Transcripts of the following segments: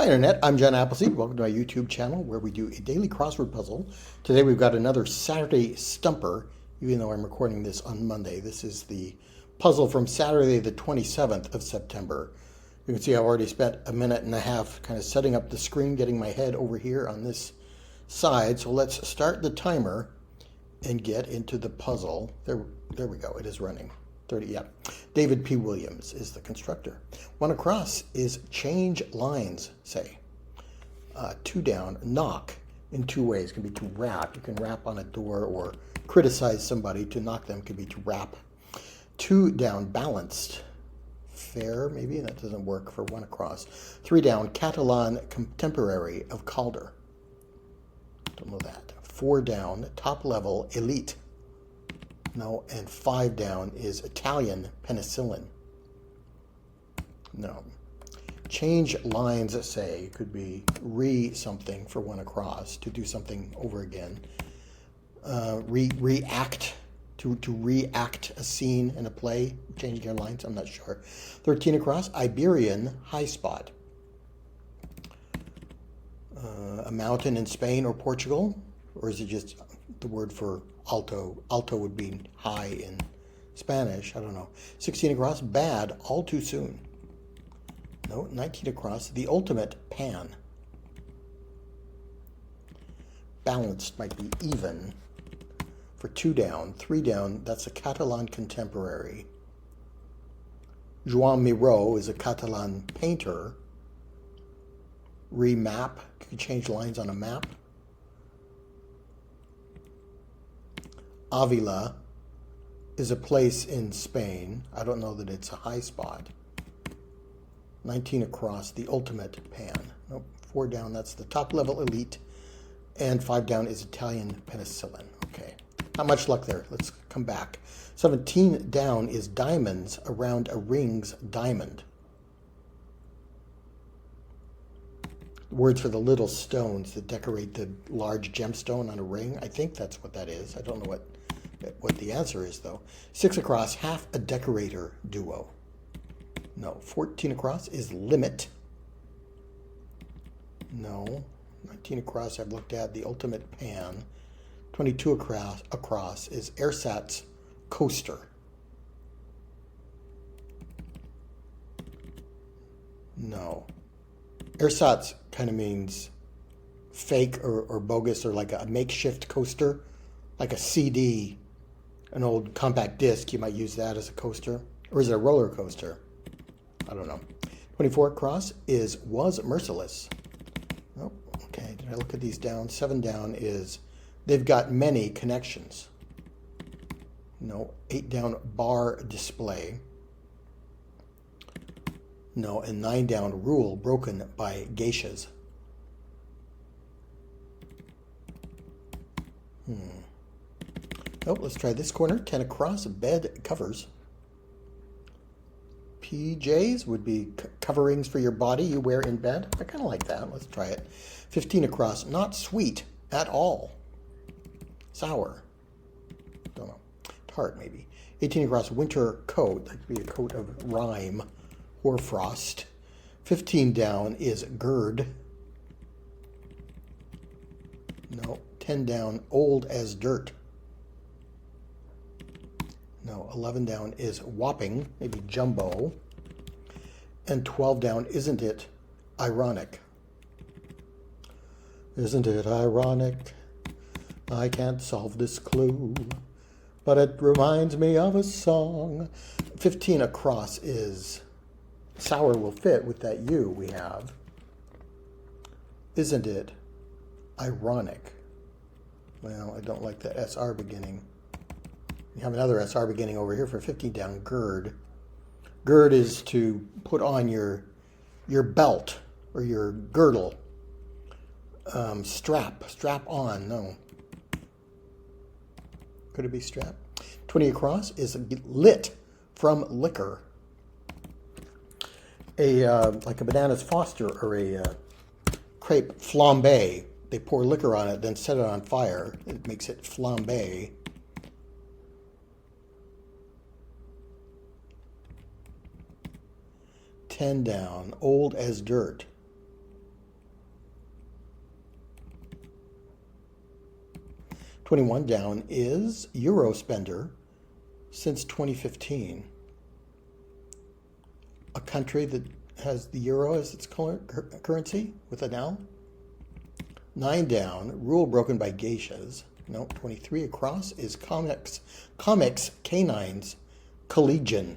Hi Internet, I'm John Appleseed. Welcome to my YouTube channel where we do a daily crossword puzzle. Today we've got another Saturday Stumper, even though I'm recording this on Monday. This is the puzzle from Saturday the 27th of September. You can see I've already spent a minute and a half kind of setting up the screen, getting my head over here on this side. So let's start the timer and get into the puzzle. There we go, it is running. 30, yeah. David P. Williams is the constructor. One across is change lines, say. Two down, knock in two ways. It can be to rap. You can rap on a door or criticize somebody. To knock them can be to rap. Two down, balanced. Fair, maybe? That doesn't work for one across. Three down, Catalan contemporary of Calder. Don't know that. Four down, top level, elite. No, and five down is Italian penicillin. No. Change lines, say, could be something for one across, to do something over again. React, to react a scene in a play, changing your lines, I'm not sure. 13 across, Iberian high spot. A mountain in Spain or Portugal, or is it just the word for alto? Alto would be high in Spanish. I don't know. 16 across, bad, all too soon. No, 19 across, the ultimate pan. Balanced might be even. For two down, three down, that's a Catalan contemporary. Joan Miró is a Catalan painter. Remap, you can change lines on a map. Avila is a place in Spain. I don't know that it's a high spot. 19 across, the ultimate pan. Nope, four down, that's the top level elite. And five down is Italian penicillin. Okay, not much luck there. Let's come back. 17 down is diamonds around a ring's diamond. Words for the little stones that decorate the large gemstone on a ring. I think that's what that is. I don't know what the answer is, though. 6 across, half a decorator duo. No. 14 across is limit. No. 19 across I've looked at, the ultimate pan. 22 across is ersatz coaster. No. Ersatz kind of means fake or bogus, or like a makeshift coaster, like a CD, an old compact disc. You might use that as a coaster. Or is it a roller coaster? I don't know. 24 across is was merciless. Oh, okay. Did I look at these down? 7 down is they've got many connections. No. 8 down, bar display. No, and 9 down, rule broken by geishas. Oh, let's try this corner. 10 across, bed covers. PJs would be coverings for your body you wear in bed. I kind of like that. Let's try it. 15 across, not sweet at all. Sour. Don't know. Tart, maybe. 18 across, winter coat. That could be a coat of rime. Hoarfrost. 15 down is gird. No. 10 down, old as dirt. No. 11 down is whopping, maybe jumbo. And 12 down, isn't it ironic? Isn't it ironic? I can't solve this clue, but it reminds me of a song. 15 across is sour will fit with that U we have. Isn't it ironic? Well, I don't like the SR beginning. You have another SR beginning over here for 15 down, gird. Gird is to put on your belt or your girdle. Strap on, no. Could it be strap? 20 across is lit from liquor. Like a bananas Foster or a crepe flambe. They pour liquor on it, then set it on fire. It makes it flambe. $10 down, old as dirt. 21 down is euro spender since 2015. A country that has the euro as its currency with an L. 9 down, rule broken by geishas. No, 23 across is comics canines collegian.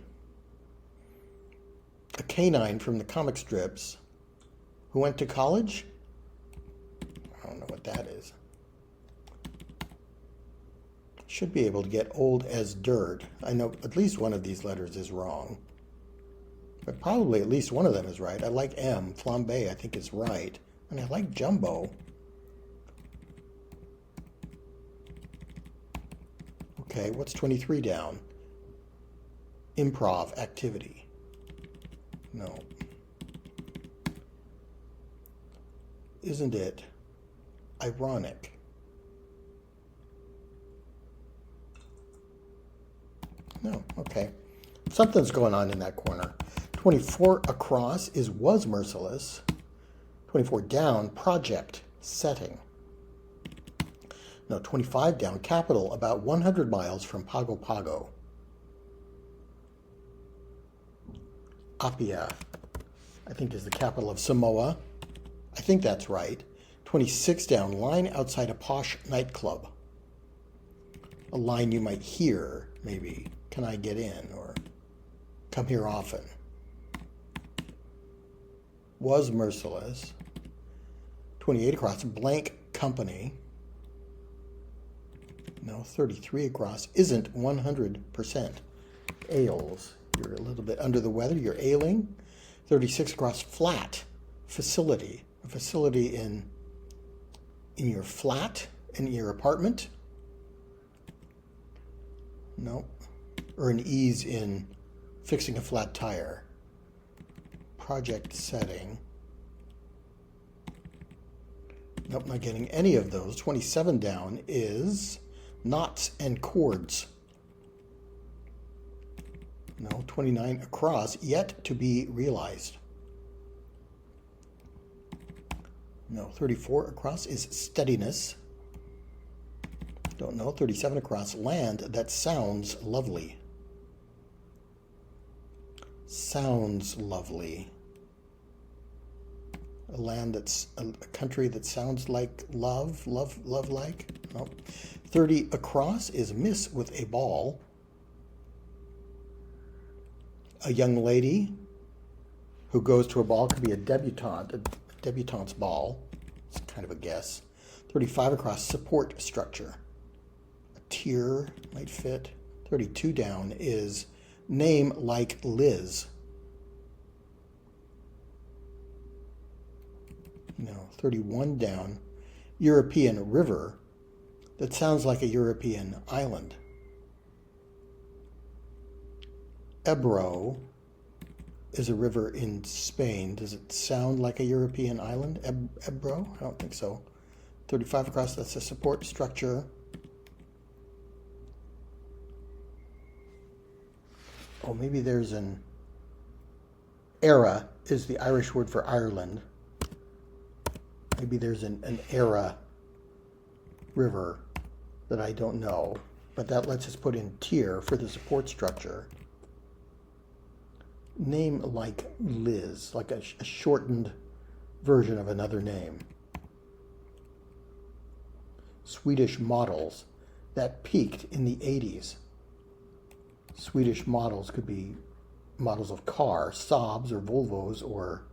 A canine from the comic strips who went to college? I don't know what that is. Should be able to get old as dirt. I know at least one of these letters is wrong. But probably at least one of them is right. I like M. Flambe, I think is right. And I like jumbo. Okay, what's 23 down? Improv activity. No. Isn't it ironic? No, okay. Something's going on in that corner. 24 across is was merciless. 24 down, project, setting. No, 25 down, capital, about 100 miles from Pago Pago. Apia, I think, is the capital of Samoa. I think that's right. 26 down, line outside a posh nightclub. A line you might hear, maybe. Can I get in? Or come here often. Was merciless. 28 across, blank company. No, 33 across isn't 100%. Ails. You're a little bit under the weather. You're ailing. 36 across, flat. Facility. A facility in your flat, in your apartment. No. Or an ease in fixing a flat tire. Project setting. Nope, not getting any of those. 27 down is knots and cords. No, 29 across, yet to be realized. No, 34 across is steadiness. Don't know. 37 across, land that sounds lovely. Sounds lovely. A land that's a country that sounds like love like. Nope. 30 across is miss with a ball. A young lady who goes to a ball, could be a debutante's ball. It's kind of a guess. 35 across, support structure. A tier might fit. 32 down is name like Liz. No, 31 down, European river that sounds like a European island. Ebro is a river in Spain. Does it sound like a European island? Ebro? I don't think so. 35 across, that's a support structure. Oh, maybe there's an era is the Irish word for Ireland. Maybe there's an era river that I don't know, but that lets us put in tier for the support structure. Name like Liz, like a shortened version of another name. Swedish models that peaked in the 80s. Swedish models could be models of car, Saabs or Volvos or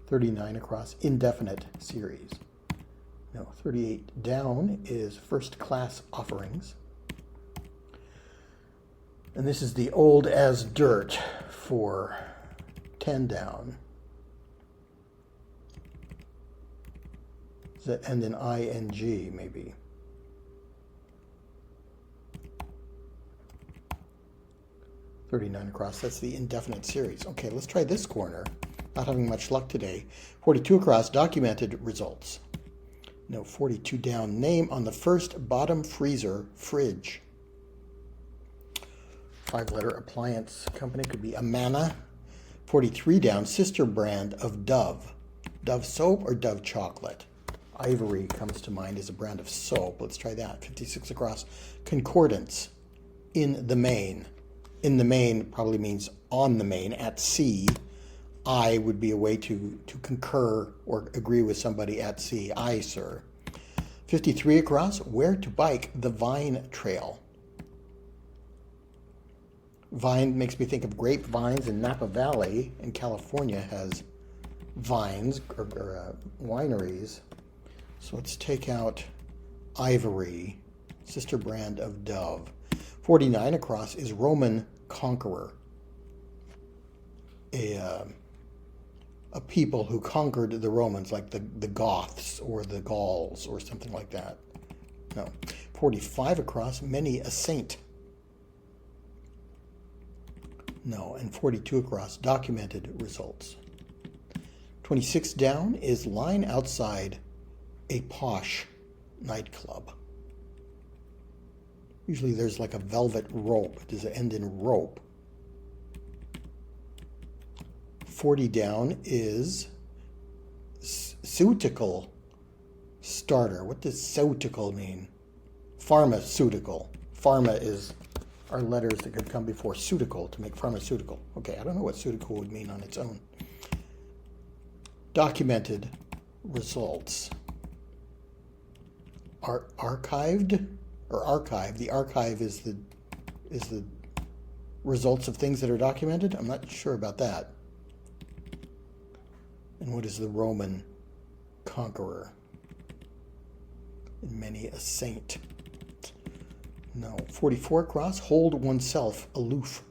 39 across, indefinite series. No, 38 down is first class offerings. And this is the old as dirt for 10 down. Does that end in ing maybe? $39 across, that's the indefinite series. Okay, let's try this corner. Not having much luck today. 42 across, documented results. No, 42 down, name on the first bottom freezer, fridge. 5-letter appliance company, could be Amana. 43 down, sister brand of Dove. Dove soap or Dove chocolate? Ivory comes to mind as a brand of soap. Let's try that. 56 across. Concordance. In the main. In the main probably means on the main, at sea. I would be a way to concur or agree with somebody at sea. Aye, sir. 53 across. Where to bike the Vine Trail. Vine makes me think of grapevines, in Napa Valley in California has vines or wineries. So let's take out Ivory, sister brand of Dove. 49 across is Roman conqueror. A people who conquered the Romans, like the Goths or the Gauls or something like that. No. 45 across, many a saint. No. And 42 across, documented results. 26 down is line outside a posh nightclub. Usually there's like a velvet rope. Does it end in rope? 40 down is ceutical starter. What does ceutical mean? Pharmaceutical. Pharma is our letters that could come before ceutical to make pharmaceutical. Okay, I don't know what ceutical would mean on its own. Documented results. Archived or archive. The archive is the results of things that are documented. I'm not sure about that. And what is the Roman conqueror? And many a saint. No. 44 across, hold oneself aloof.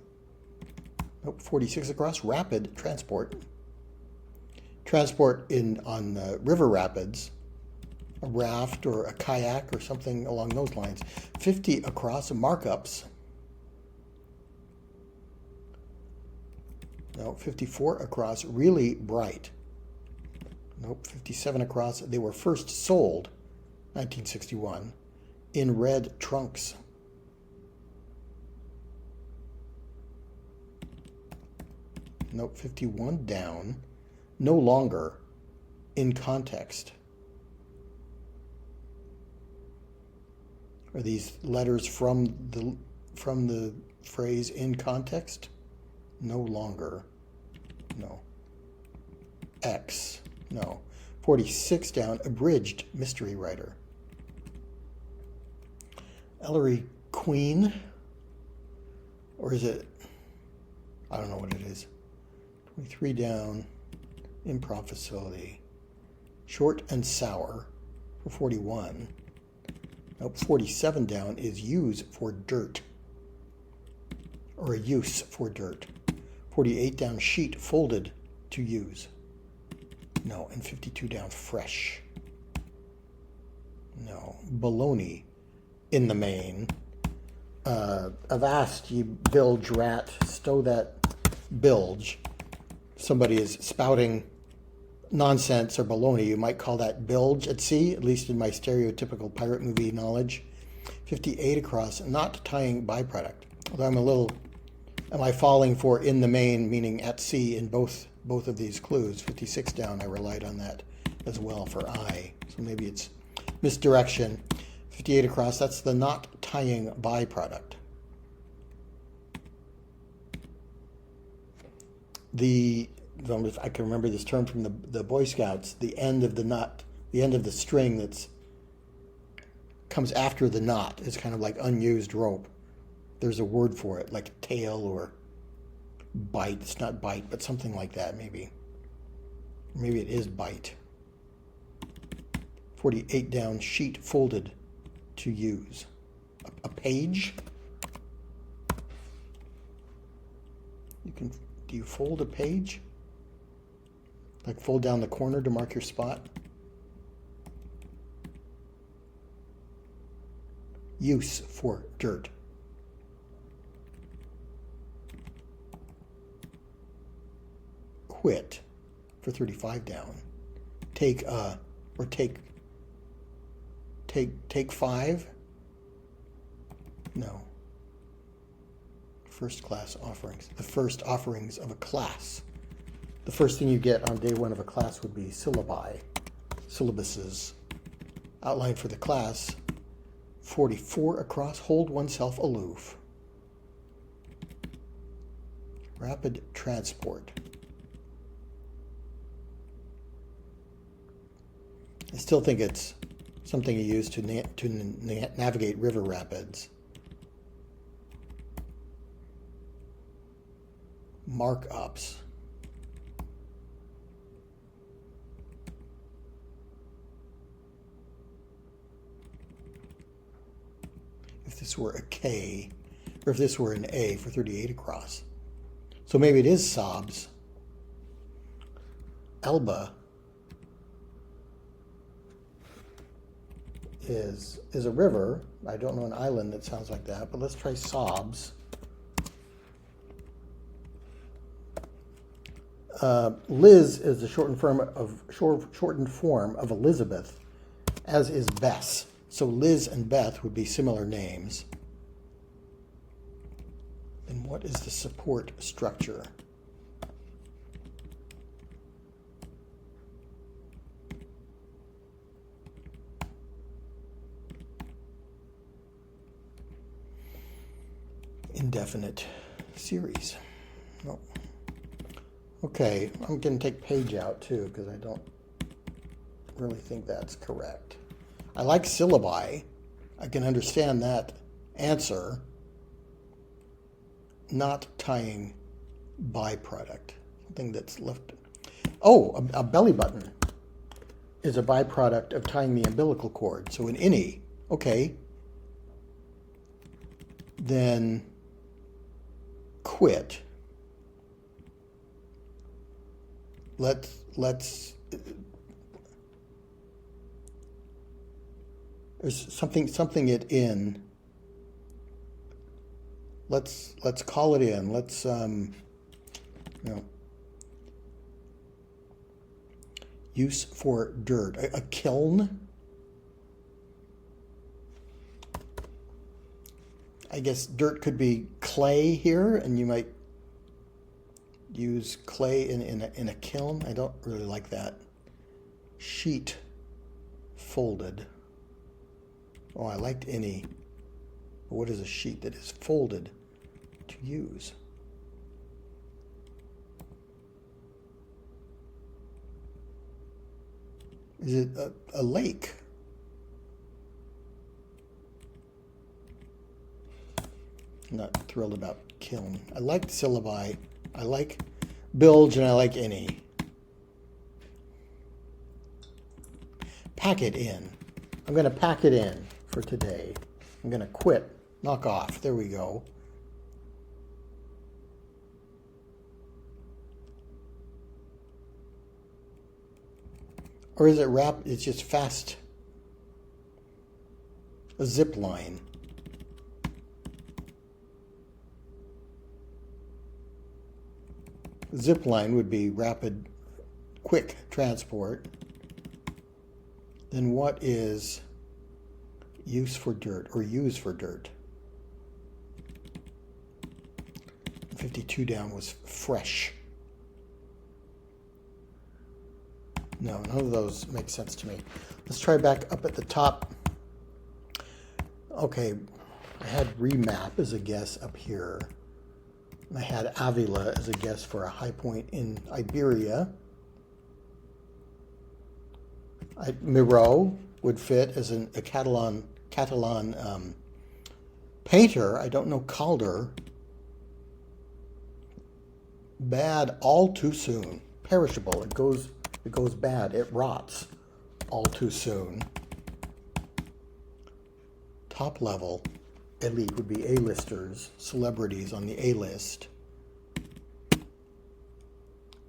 Nope. 46 across, rapid transport. Transport on river rapids. A raft or a kayak or something along those lines. 50 across, markups. No. 54 across, really bright. Nope. 57 across, they were first sold, 1961, in red trunks. Nope. 51 down, no longer in context. Are these letters from the phrase in context? No longer. No. X. No. 46 down, abridged mystery writer. Ellery Queen. Or is it? I don't know what it is. 23 down, improv facility. Short and sour for 41. Nope, 47 down is use for dirt. Or a use for dirt. 48 down, sheet folded to use. No. And 52 down, fresh. No. Baloney in the main. Avast ye bilge rat, stow that bilge. Somebody is spouting nonsense or baloney. You might call that bilge at sea, at least in my stereotypical pirate movie knowledge. 58 across, not tying byproduct. Although I'm a little, am I falling for in the main, meaning at sea in both of these clues? 56 down, I relied on that as well for I. So maybe it's misdirection. 58 across, that's the not tying byproduct. If I can remember this term from the Boy Scouts, the end of the knot, the end of the string that's comes after the knot is kind of like unused rope. There's a word for it, like tail or bite. It's not bite, but something like that, maybe. Maybe it is bite. 48 down, sheet folded to use. A page? Do you fold a page? Like fold down the corner to mark your spot? Use for dirt. Quit for 35 down. Take five? No. First class offerings. The first offerings of a class. The first thing you get on day one of a class would be syllabi, syllabuses. Outline for the class, 44 across, hold oneself aloof. Rapid transport. I still think it's something you use to navigate river rapids. Markups. If this were a K, or if this were an A for 38 across. So maybe it is sobs. Elba is a river. I don't know an island that sounds like that, but let's try sobs. Liz is the shortened form of Elizabeth, as is Bess. So Liz and Beth would be similar names. And what is the support structure? Indefinite series. No. Okay, I'm going to take page out too because I don't really think that's correct. I like syllabi. I can understand that answer. Not tying byproduct. Something that's left. Oh, a belly button is a byproduct of tying the umbilical cord. So an innie. Okay. Then quit. Let's there's something it in. Let's call it in. Let's use for dirt. A kiln. I guess dirt could be clay here, and you might use clay in a kiln. I don't really like that. Sheet folded. Oh, I liked any. But what is a sheet that is folded to use? Is it a lake? I'm not thrilled about kiln. I like syllabi. I like bilge and I like any. Pack it in. I'm going to pack it in for today. I'm going to quit. Knock off. There we go. Or is it wrap? It's just fast. A zip line. Zip line would be rapid, quick transport. Then what is use for dirt or use for dirt? 52 down was fresh. No, none of those make sense to me. Let's try back up at the top. Okay, I had remap as a guess up here. I had Avila as a guess for a high point in Iberia. Miro would fit as a Catalan painter. I don't know Calder. Bad all too soon. Perishable. It goes bad. It rots all too soon. Top level. Elite would be A-listers, celebrities on the A-list.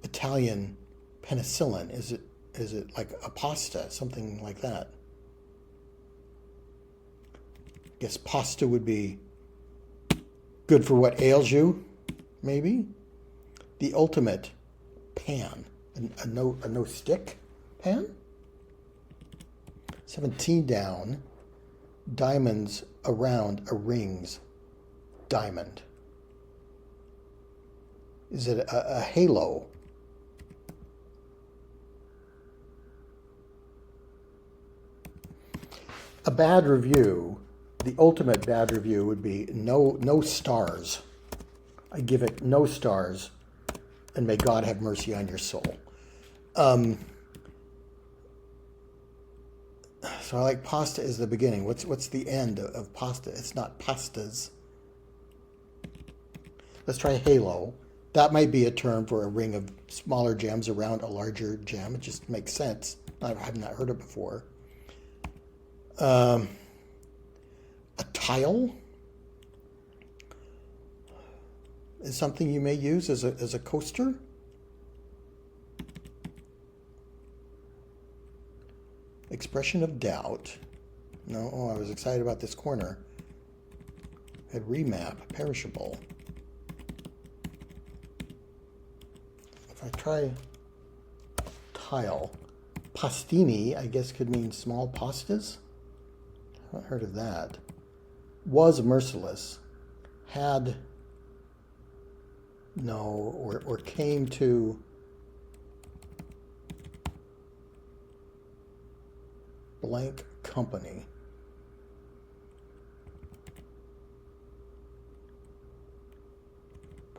Italian penicillin, is it like a pasta, something like that? I guess pasta would be good for what ails you, maybe? The ultimate pan, a no stick pan? 17 down. Diamonds around a ring's diamond. Is it a halo? A bad review, the ultimate bad review would be no stars. I give it no stars, and may God have mercy on your soul. So I like pasta is the beginning. What's the end of pasta? It's not pastas. Let's try halo. That might be a term for a ring of smaller gems around a larger gem. It just makes sense. I've not heard it before. A tile is something you may use as a coaster. Expression of doubt. No, I was excited about this corner. Had remap, perishable. If I try tile, pastini, I guess could mean small pastas. I haven't heard of that. Was merciless. Had no, or came to blank company.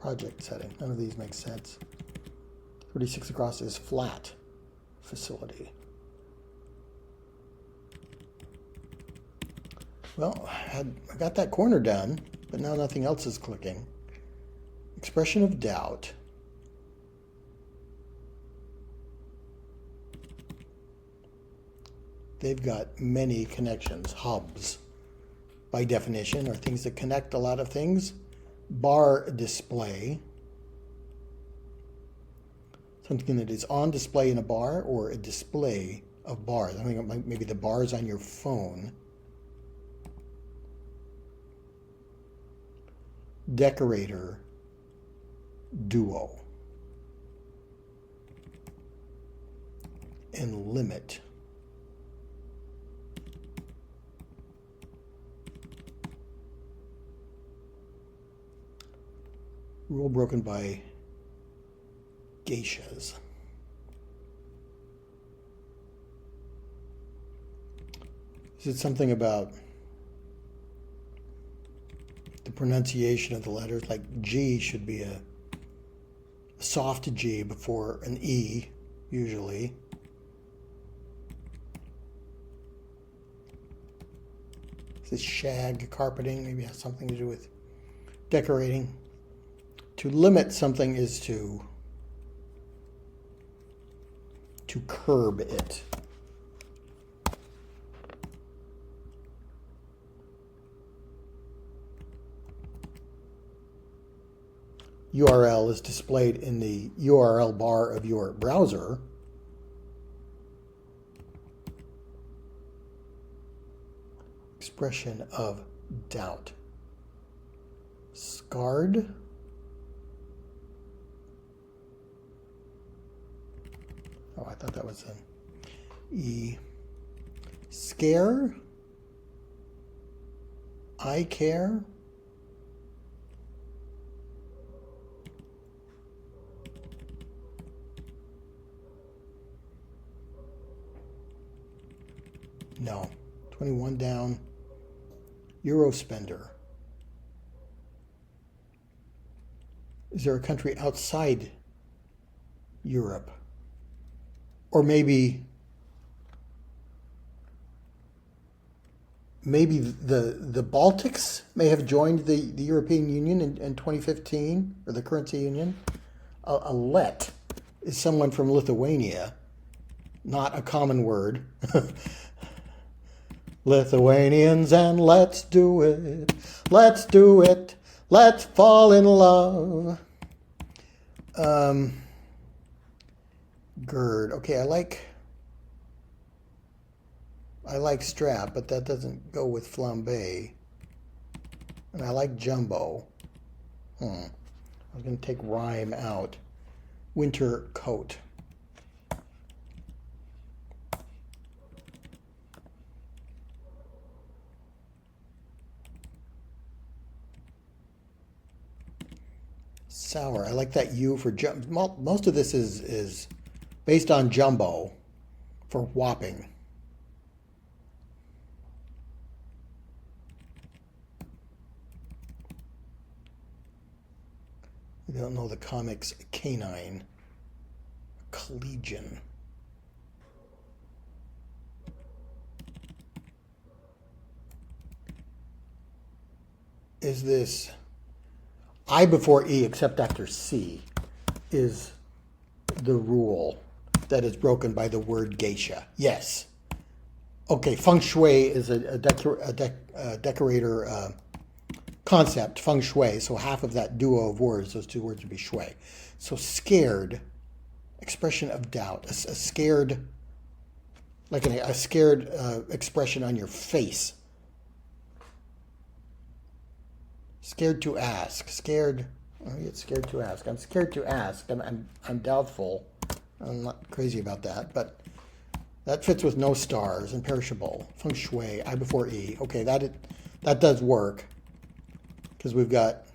Project setting. None of these make sense. 36 across is flat facility. Well, I got that corner done, but now nothing else is clicking. Expression of doubt. They've got many connections. Hubs, by definition, are things that connect a lot of things. Bar display. Something that is on display in a bar or a display of bars. I think maybe the bars on your phone. Decorator. Duo. And limit. Rule broken by geishas. Is it something about the pronunciation of the letters? Like G should be a soft G before an E, usually. Is this shag carpeting? Maybe it has something to do with decorating. To limit something is to curb it. URL is displayed in the URL bar of your browser. Expression of doubt. Scarred. Oh, I thought that was an E. Scare. I care. No. 21 down. Euro spender. Is there a country outside Europe? Or maybe the Baltics may have joined the European Union in 2015, or the currency union. A let is someone from Lithuania, not a common word. Lithuanians, and let's do it. Let's do it. Let's fall in love. Gird. Okay, I like strap, but that doesn't go with flambe. And I like jumbo. I was going to take rhyme out. Winter coat. Sour. I like that U for jumbo. Most of this is based on jumbo for whopping. I don't know the comics canine. Collegian. Is this I before E except after C is the rule that is broken by the word geisha? Yes. Okay, feng shui is a decorator concept, feng shui. So half of that duo of words, those two words would be shui. So scared, expression of doubt, a scared, like a scared expression on your face. Scared to ask, scared. Oh, it's scared to ask. I'm scared to ask, and I'm doubtful. I'm not crazy about that, but that fits with no stars, imperishable, feng shui, I before E. Okay, that does work because we've got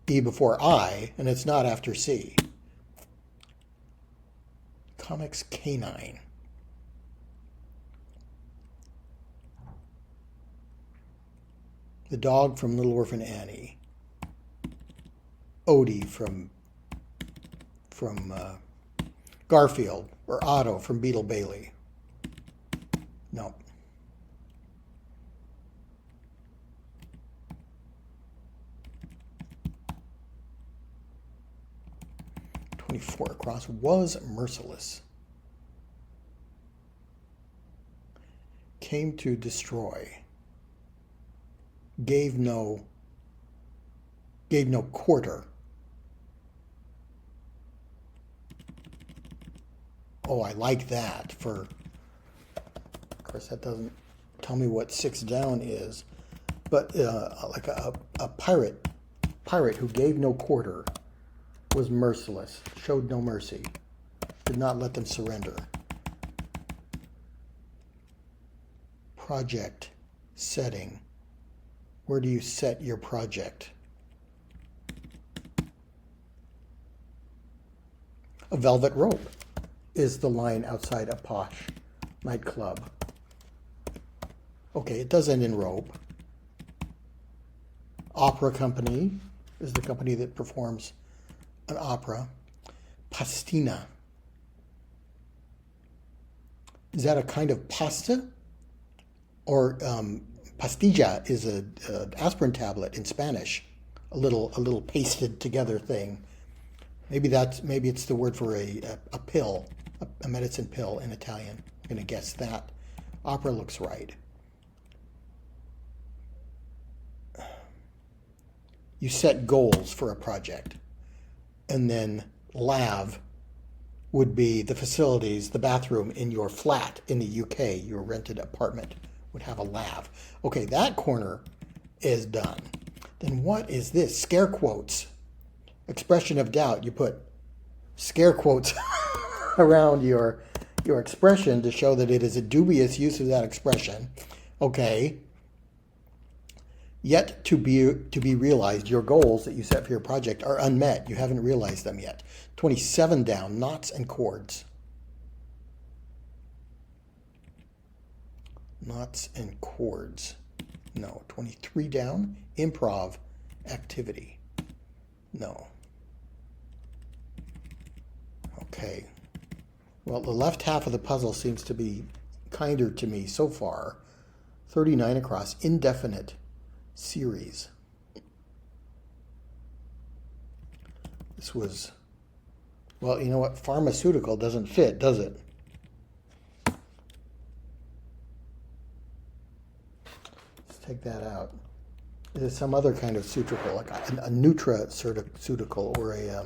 E before I, and it's not after C. Comics canine. The dog from Little Orphan Annie. Odie from Garfield, or Otto from Beetle Bailey. No. "24 across was merciless. Came to destroy. Gave no quarter." Oh, I like that. Of course, that doesn't tell me what 6 down is, but like a pirate who gave no quarter, was merciless, showed no mercy, did not let them surrender. Project setting. Where do you set your project? A velvet rope is the line outside a posh nightclub. Okay, it does end in rope. Opera company is the company that performs an opera. Pastina. Is that a kind of pasta? Or pastilla is an aspirin tablet in Spanish, a little pasted together thing. Maybe it's the word for a pill, a medicine pill in Italian. I'm going to guess that. Opera looks right. You set goals for a project, and then LAV would be the facilities, the bathroom in your flat in the UK, your rented apartment would have a LAV. Okay, that corner is done. Then what is this? Scare quotes. Expression of doubt. You put scare quotes around your expression to show that it is a dubious use of that expression. Okay. Yet to be realized, your goals that you set for your project are unmet. You haven't realized them yet. 27 down, knots and chords. Knots and chords. No. 23 down, improv activity. No. Okay. Well, the left half of the puzzle seems to be kinder to me so far. 39 across, indefinite series. This was, well, you know what? Pharmaceutical doesn't fit, does it? Let's take that out. Is it some other kind of sutrical, like a nutraceutical or a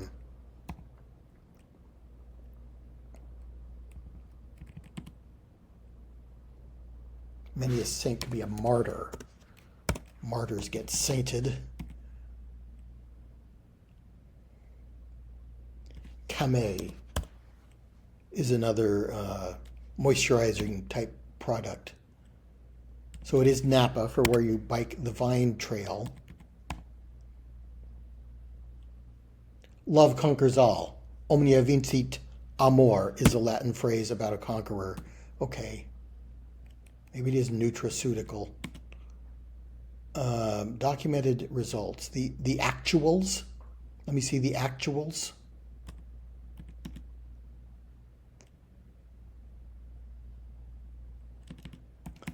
many a saint could be a martyr. Martyrs get sainted. Camay is another moisturizing type product. So it is Napa for where you bike the vine trail. Love conquers all. Omnia vincit amor is a Latin phrase about a conqueror. Okay. Maybe it is nutraceutical. Documented results. The actuals Let me see the actuals.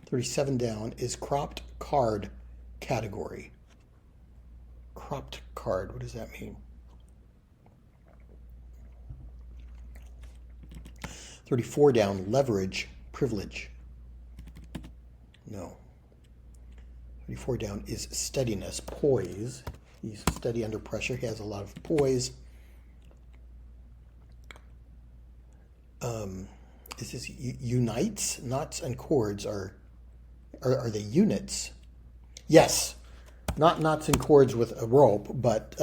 $37 down is cropped card category. Cropped card, what does that mean? 34 down, leverage, privilege. No. 34 down is steadiness, poise. He's steady under pressure. He has a lot of poise. Is this unites? Knots and cords are they units? Yes. Not knots and cords with a rope, but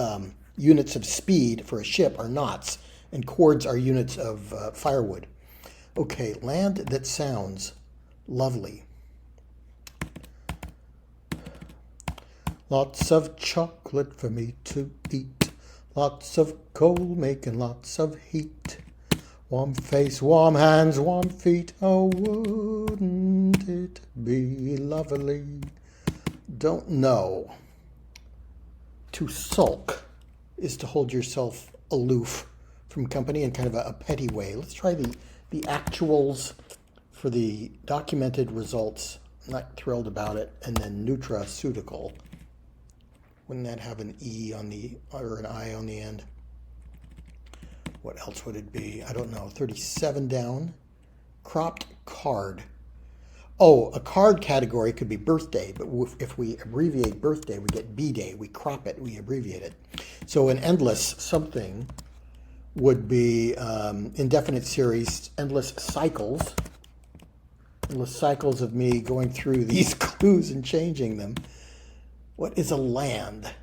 units of speed for a ship are knots, and cords are units of firewood. Okay, land that sounds lovely. Lots of chocolate for me to eat. Lots of coal making lots of heat. Warm face, warm hands, warm feet. Oh, wouldn't it be lovely? Don't know. To sulk is to hold yourself aloof from company in kind of a petty way. Let's try the actuals for the documented results. I'm not thrilled about it. And then nutraceutical. Wouldn't that have an E on the, or an I on the end? What else would it be? I don't know. 37 down. Cropped card. Oh, a card category could be birthday, but if we abbreviate birthday, we get B-Day. We crop it, we abbreviate it. So an endless something would be indefinite series, endless cycles. Endless cycles of me going through these clues and changing them. What is a land?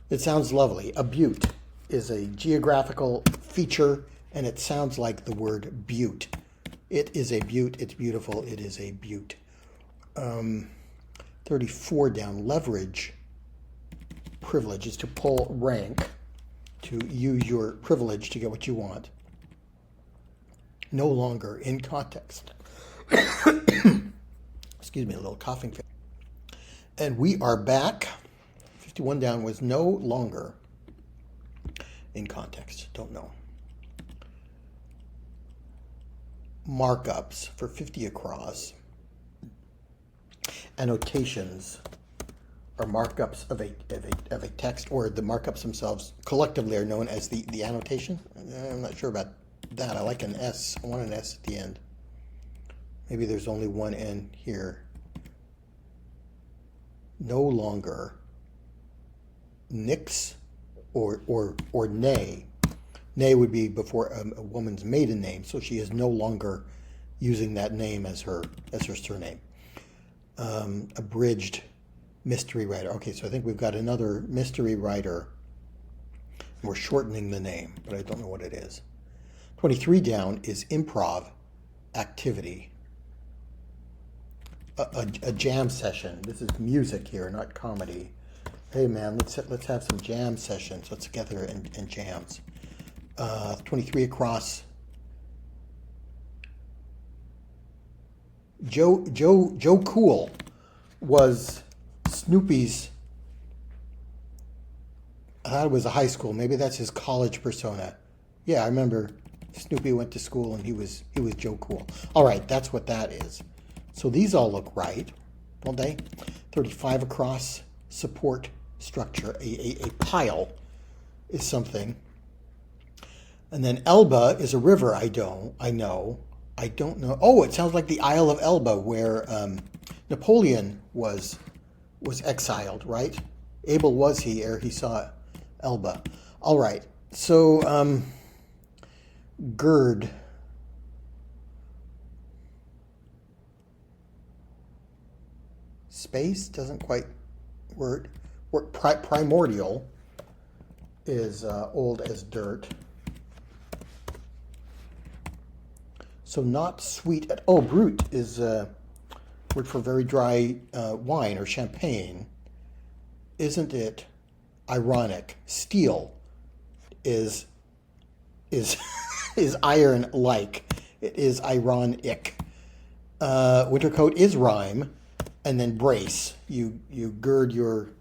It sounds lovely. A butte is a geographical feature, and it sounds like the word butte. It is a butte. It's beautiful. It is a butte. 34 down. Leverage. Privilege is to pull rank, to use your privilege to get what you want. No longer in context. Excuse me, a little coughing fit. And we are back. 51 down was no longer in context. Don't know. Markups for 50 across. Annotations are markups of a text, or the markups themselves collectively are known as the annotation. I'm not sure about that. I like an S. I want an S at the end. Maybe there's only one N here. No longer. Nix or nay. Nay would be before a woman's maiden name, so she is no longer using that name as her surname. Abridged mystery writer. Okay, so I think we've got another mystery writer. We're shortening the name, but I don't know what it is. 23 down is improv activity. A jam session. This is music here, not comedy. Hey man, let's have some jam sessions. Let's get together and jams. 23 across. Joe Cool was Snoopy's. I thought it was a high school. Maybe that's his college persona. Yeah, I remember Snoopy went to school and he was Joe Cool. All right, that's what that is. So these all look right, don't they? 35 across. Support structure. A pile is something. And then Elba is a river. I don't know. Oh, it sounds like the Isle of Elba, where Napoleon was exiled, right? Able was he ere he saw Elba. All right. So gird. Space doesn't quite work. Primordial is old as dirt. So not sweet at oh, brut is a word for very dry wine or champagne. Isn't it ironic? Steel is iron like. It is ironic. Winter coat is rhyme, and then brace. You gird your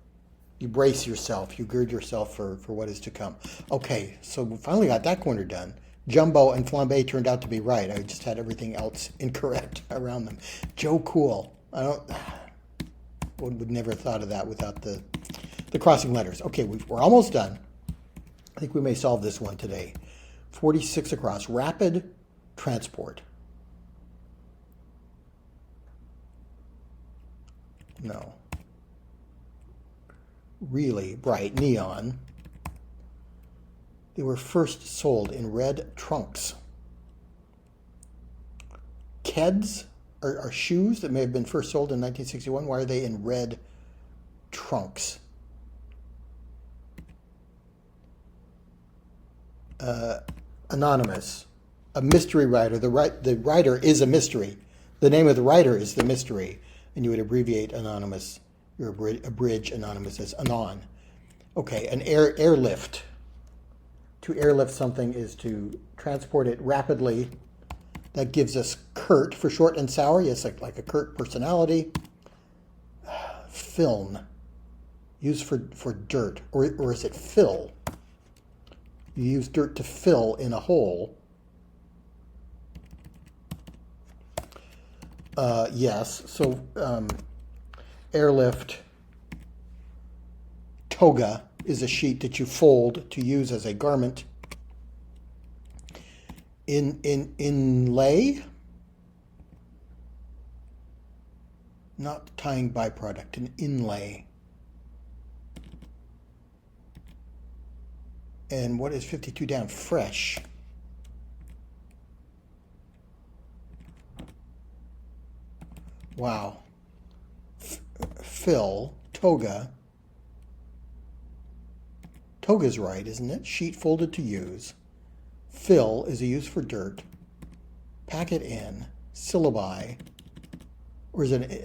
You brace yourself. You gird yourself for what is to come. Okay, so we finally got that corner done. Jumbo and Flambe turned out to be right. I just had everything else incorrect around them. Joe Cool. Would never have thought of that without the crossing letters. Okay, we're almost done. I think we may solve this one today. 46 across. Rapid transport. No. Really bright neon. They were first sold in red trunks. Keds are shoes that may have been first sold in 1961. Why are they in red trunks? Anonymous. A mystery writer. The writer is a mystery. The name of the writer is the mystery. And you would abbreviate anonymous, or abridge anonymous as anon. Okay, an airlift. To airlift something is to transport it rapidly. That gives us curt for short and sour. Yes, like a curt personality. Film. Used for dirt. Or is it fill? You use dirt to fill in a hole. Yes, so airlift. Toga is a sheet that you fold to use as a garment. Inlay, not tying byproduct, an inlay. And what is 52 down? Fresh. Wow. Fill, toga. Toga's right, isn't it? Sheet folded to use. Fill is a use for dirt. Pack it in. Syllabi. Or is it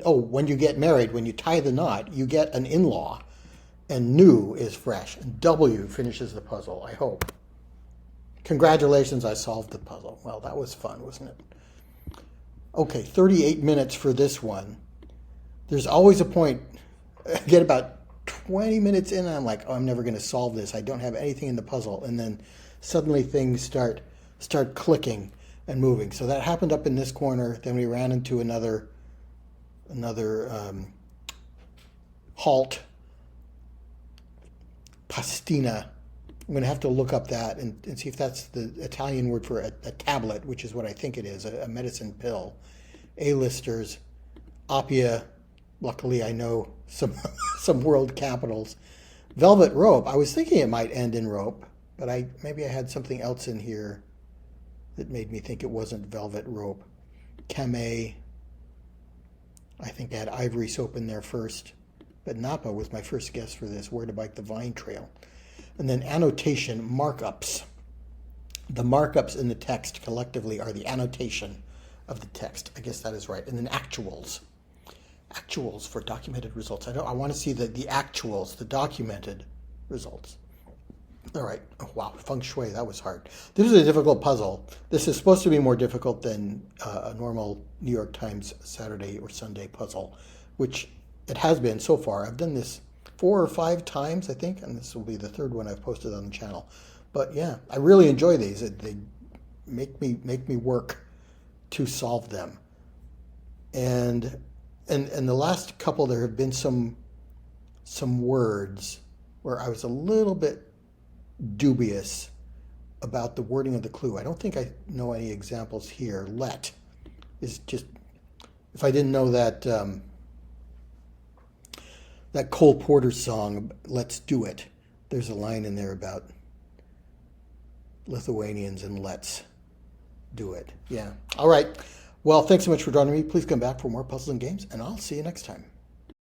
when you get married, when you tie the knot, you get an in-law. And new is fresh. And W finishes the puzzle, I hope. Congratulations, I solved the puzzle. Well, that was fun, wasn't it? Okay, 38 minutes for this one. There's always a point, I get about 20 minutes in and I'm like, oh, I'm never going to solve this. I don't have anything in the puzzle. And then suddenly things start clicking and moving. So that happened up in this corner. Then we ran into another halt. Pastina. I'm going to have to look up that and see if that's the Italian word for a tablet, which is what I think it is, a medicine pill. A-listers, Appia. Luckily, I know some world capitals. Velvet rope. I was thinking it might end in rope, but maybe I had something else in here that made me think it wasn't velvet rope. Camay. I think I had ivory soap in there first. But Napa was my first guess for this, where to bike the vine trail. And then annotation, markups. The markups in the text collectively are the annotation of the text. I guess that is right. And then actuals. Actuals for documented results. I want to see the actuals, the documented results. All right. Oh, wow. Feng Shui, that was hard. This is a difficult puzzle. This is supposed to be more difficult than a normal New York Times Saturday or Sunday puzzle, which it has been so far. I've done this 4 or 5 times, I think, and this will be the third one I've posted on the channel. But yeah, I really enjoy these. They make me work to solve them. And the last couple, there have been some words where I was a little bit dubious about the wording of the clue. I don't think I know any examples here. Let is just, if I didn't know that that Cole Porter song, Let's Do It, there's a line in there about Lithuanians and let's do it. Yeah. All right. Well, thanks so much for joining me. Please come back for more puzzles and games, and I'll see you next time.